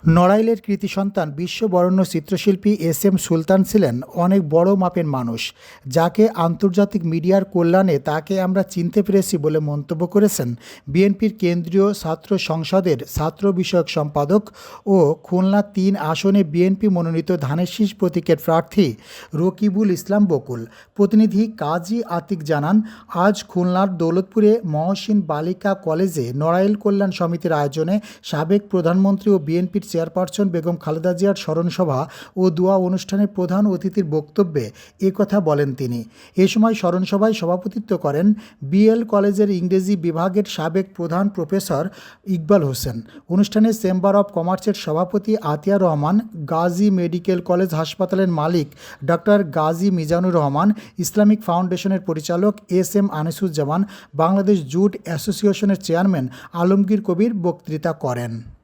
নড়াইলের কৃতি সন্তান বিশ্ববরেণ্য চিত্রশিল্পী এস.এম. সুলতান ছিলেন অনেক বড় মাপের মানুষ, যাকে আন্তর্জাতিক মিডিয়ার কল্যাণে তাকে আমরা চিনতে পেরেছি বলে মন্তব্য করেছেন বিএনপির কেন্দ্রীয় ছাত্র সংসদের ছাত্র বিষয়ক সম্পাদক ও খুলনা-৩ আসনে বিএনপি মনোনীত ধানের শীষ প্রতীকের প্রার্থী রকিবুল ইসলাম বকুল। প্রতিনিধি কাজী আতিক জানান, আজ খুলনার দৌলতপুরে মহসিন বালিকা কলেজে নড়াইল কল্যাণ সমিতির আয়োজনে সাবেক প্রধানমন্ত্রী ও বিএনপির চেয়ারপারসন বেগম খালেদা জিয়ার স্মরণসভা ও দোয়া অনুষ্ঠানে প্রধান অতিথির বক্তব্যে একথা বলেন তিনি। এ সময় স্মরণসভায় সভাপতিত্ব করেন বিএল কলেজের ইংরেজি বিভাগের সাবেক প্রধান প্রফেসর ইকবাল হোসেন। অনুষ্ঠানে চেম্বার অব কমার্সের সভাপতি আতিয়া রহমান, গাজী মেডিকেল কলেজ হাসপাতালের মালিক ডক্টর গাজী মিজানুর রহমান, ইসলামিক ফাউন্ডেশনের পরিচালক এস.এম. আনিসুজ্জামান, বাংলাদেশ জুট অ্যাসোসিয়েশনের চেয়ারম্যান আলমগীর কবির বক্তৃতা করেন।